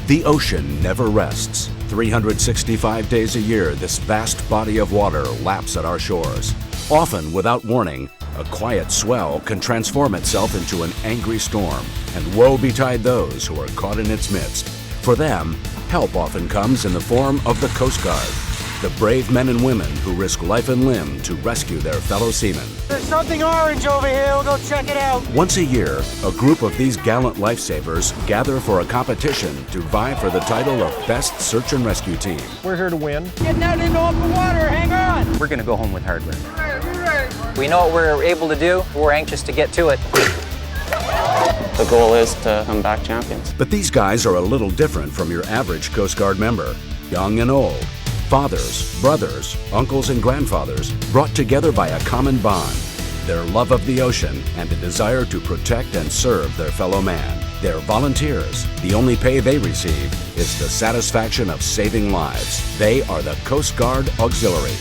The ocean never rests. 365 days a year, this vast body of water laps at our shores. Often without warning, a quiet swell can transform itself into an angry storm, and woe betide those who are caught in its midst. For them, help often comes in the form of the Coast Guard, the brave men and women who risk life and limb to rescue their fellow seamen. There's something orange over here, we'll go check it out. Once a year, a group of these gallant lifesavers gather for a competition to vie for the title of Best Search and Rescue Team. We're here to win. Getting out into open water, hang on. We're going to go home with hardware. We're ready. We know what we're able to do. We're anxious to get to it. The goal is to come back champions. But these guys are a little different from your average Coast Guard member. Young and old, fathers, brothers, uncles, and grandfathers brought together by a common bond, their love of the ocean and a desire to protect and serve their fellow man. They're volunteers. The only pay they receive is the satisfaction of saving lives. They are the Coast Guard Auxiliary.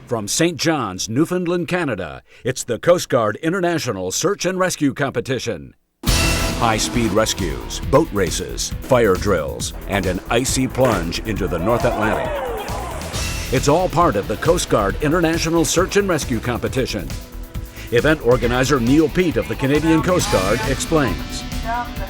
From St. John's, Newfoundland, Canada, it's the Coast Guard International Search and Rescue Competition. High-speed rescues, boat races, fire drills, and an icy plunge into the North Atlantic. It's all part of the Coast Guard International Search and Rescue Competition. Event organizer Neil Pete of the Canadian Coast Guard explains.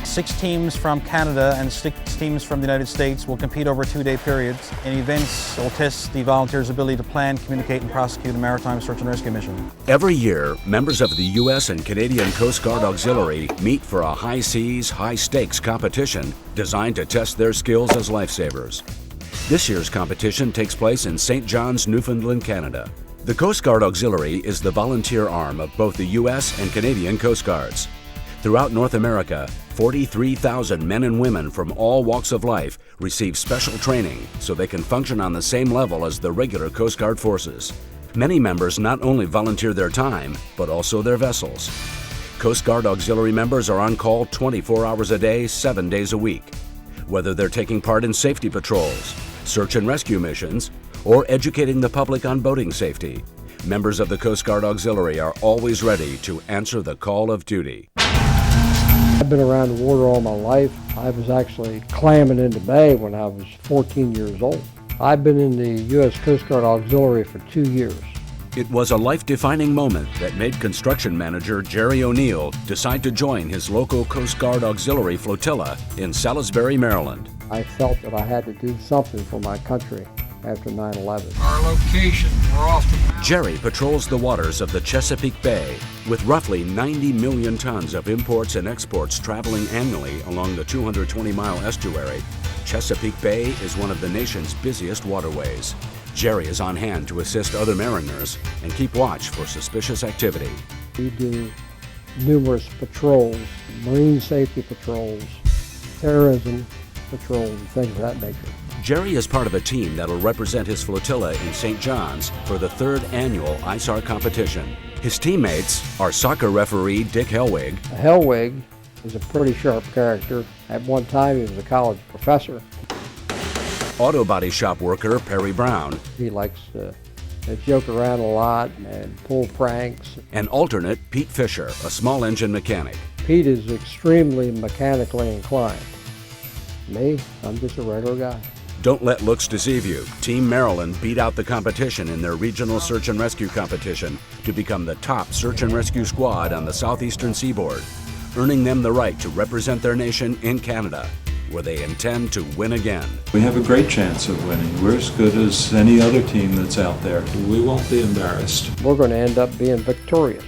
6 teams from Canada and 6 teams from the United States will compete over 2-day periods in events that will test the volunteers' ability to plan, communicate, and prosecute a maritime search and rescue mission. Every year, members of the U.S. and Canadian Coast Guard Auxiliary meet for a high seas, high stakes competition designed to test their skills as lifesavers. This year's competition takes place in St. John's, Newfoundland, Canada. The Coast Guard Auxiliary is the volunteer arm of both the U.S. and Canadian Coast Guards. Throughout North America, 43,000 men and women from all walks of life receive special training so they can function on the same level as the regular Coast Guard forces. Many members not only volunteer their time, but also their vessels. Coast Guard Auxiliary members are on call 24 hours a day, 7 days a week. Whether they're taking part in safety patrols, search and rescue missions, or educating the public on boating safety, members of the Coast Guard Auxiliary are always ready to answer the call of duty. I've been around the water all my life. I was actually clamming in the bay when I was 14 years old. I've been in the U.S. Coast Guard Auxiliary for 2 years. It was a life-defining moment that made construction manager Jerry O'Neill decide to join his local Coast Guard Auxiliary flotilla in Salisbury, Maryland. I felt that I had to do something for my country after 9/11. Our location, we're off the map. Jerry patrols the waters of the Chesapeake Bay with roughly 90 million tons of imports and exports traveling annually along the 220-mile estuary. Chesapeake Bay is one of the nation's busiest waterways. Jerry is on hand to assist other mariners and keep watch for suspicious activity. We do numerous patrols, marine safety patrols, terrorism patrols, and things of that nature. Jerry is part of a team that will represent his flotilla in St. John's for the 3rd annual ISAR competition. His teammates are soccer referee Dick Hellwig. Hellwig is a pretty sharp character. At one time, he was a college professor. Auto body shop worker Perry Brown. He likes to joke around a lot and pull pranks. And alternate Pete Fisher, a small engine mechanic. Pete is extremely mechanically inclined. Me, I'm just a regular guy. Don't let looks deceive you. Team Maryland beat out the competition in their regional search and rescue competition to become the top search and rescue squad on the southeastern seaboard, earning them the right to represent their nation in Canada, where they intend to win again. We have a great chance of winning. We're as good as any other team that's out there. We won't be embarrassed. We're going to end up being victorious.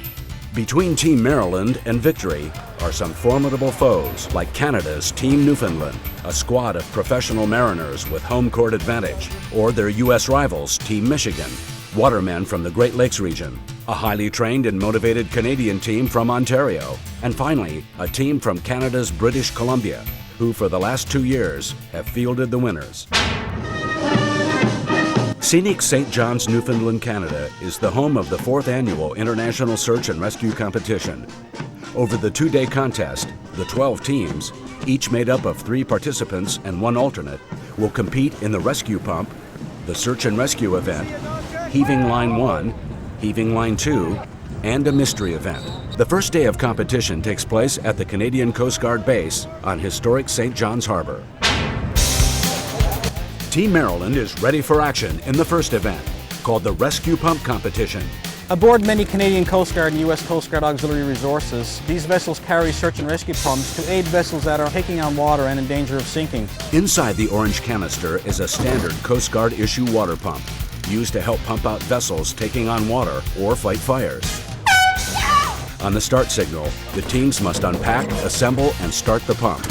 Between Team Maryland and victory are some formidable foes like Canada's Team Newfoundland, a squad of professional mariners with home court advantage, or their U.S. rivals, Team Michigan, watermen from the Great Lakes region, a highly trained and motivated Canadian team from Ontario, and finally, a team from Canada's British Columbia, who for the last 2 years have fielded the winners. Scenic St. John's, Newfoundland, Canada is the home of the 4th Annual International Search and Rescue Competition. Over the 2-day contest, the 12 teams, each made up of 3 participants and 1 alternate, will compete in the rescue pump, the search and rescue event, heaving line 1, heaving line 2, and a mystery event. The first day of competition takes place at the Canadian Coast Guard base on historic St. John's Harbor. Team Maryland is ready for action in the first event, called the Rescue Pump Competition. Aboard many Canadian Coast Guard and U.S. Coast Guard auxiliary resources, these vessels carry search and rescue pumps to aid vessels that are taking on water and in danger of sinking. Inside the orange canister is a standard Coast Guard issue water pump, used to help pump out vessels taking on water or fight fires. On the start signal, the teams must unpack, assemble, and start the pump.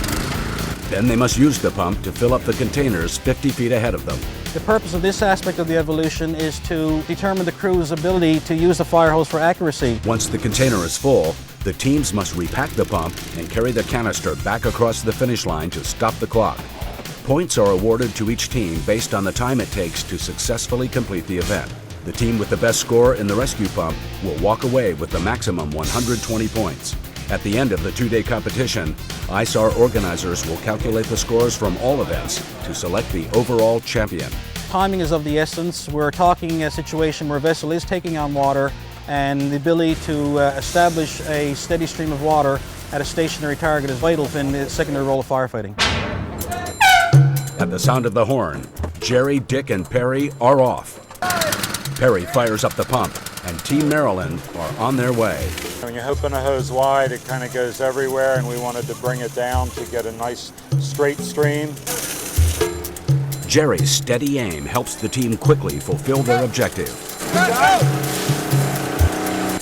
Then they must use the pump to fill up the containers 50 feet ahead of them. The purpose of this aspect of the evolution is to determine the crew's ability to use the fire hose for accuracy. Once the container is full, the teams must repack the pump and carry the canister back across the finish line to stop the clock. Points are awarded to each team based on the time it takes to successfully complete the event. The team with the best score in the rescue pump will walk away with the maximum 120 points. At the end of the 2-day competition, ISAR organizers will calculate the scores from all events to select the overall champion. Timing is of the essence. We're talking a situation where a vessel is taking on water, and the ability to establish a steady stream of water at a stationary target is vital in the secondary role of firefighting. At the sound of the horn, Jerry, Dick, and Perry are off. Perry fires up the pump, and Team Maryland are on their way. When you're hoping a hose wide, it kind of goes everywhere, and we wanted to bring it down to get a nice straight stream. Jerry's steady aim helps the team quickly fulfill their objective.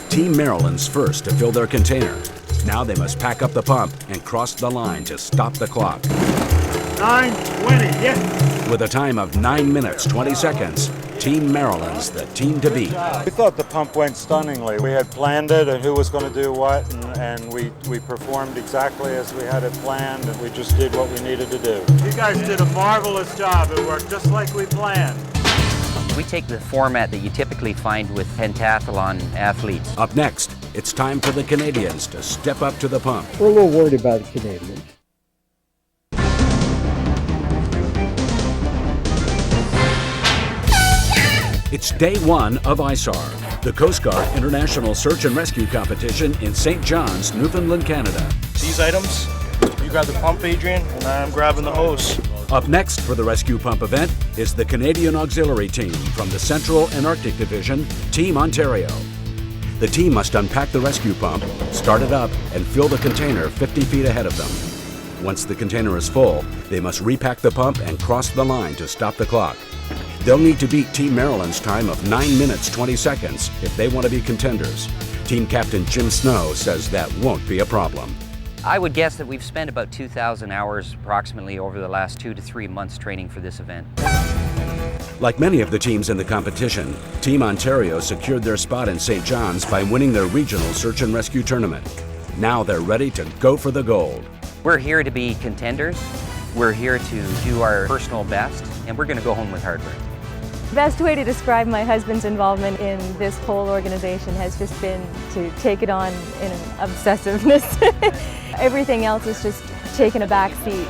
Team Maryland's first to fill their container. Now they must pack up the pump and cross the line to stop the clock. 9:20, yeah. With a time of 9 minutes, 20 seconds, Team Maryland's the team to beat. We thought the pump went stunningly. We had planned it and who was going to do what, and we performed exactly as we had it planned, and we just did what we needed to do. You guys did a marvelous job. It worked just like we planned. We take the format that you typically find with pentathlon athletes. Up next, it's time for the Canadians to step up to the pump. We're a little worried about the Canadians. It's day 1 of ISAR, the Coast Guard International Search and Rescue Competition in St. John's, Newfoundland, Canada. These items, you grab the pump, Adrian, and I'm grabbing the hose. Up next for the rescue pump event is the Canadian Auxiliary Team from the Central and Arctic Division, Team Ontario. The team must unpack the rescue pump, start it up, and fill the container 50 feet ahead of them. Once the container is full, they must repack the pump and cross the line to stop the clock. They'll need to beat Team Maryland's time of 9 minutes 20 seconds if they want to be contenders. Team Captain Jim Snow says that won't be a problem. I would guess that we've spent about 2,000 hours approximately over the last 2 to 3 months training for this event. Like many of the teams in the competition, Team Ontario secured their spot in St. John's by winning their regional search and rescue tournament. Now they're ready to go for the gold. We're here to be contenders. We're here to do our personal best, and we're going to go home with hardware. The best way to describe my husband's involvement in this whole organization has just been to take it on in an obsessiveness. Everything else is just taking a back seat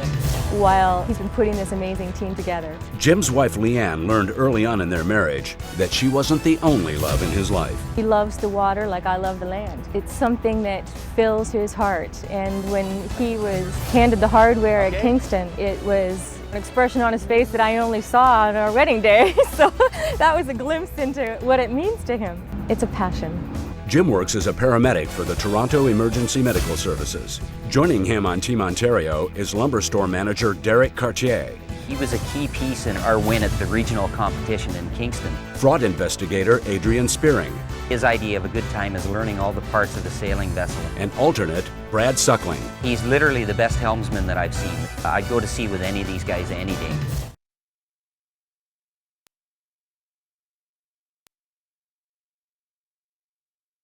while he's been putting this amazing team together. Jim's wife Leanne learned early on in their marriage that she wasn't the only love in his life. He loves the water like I love the land. It's something that fills his heart, and when he was handed the hardware at Kingston, it was an expression on his face that I only saw on our wedding day. So that was a glimpse into what it means to him. It's a passion. Jim works as a paramedic for the Toronto Emergency Medical Services. Joining him on Team Ontario is lumber store manager Derek Cartier. He was a key piece in our win at the regional competition in Kingston. Fraud investigator Adrian Spearing. His idea of a good time is learning all the parts of the sailing vessel. And alternate Brad Suckling. He's literally the best helmsman that I'd go to sea with any of these guys any day.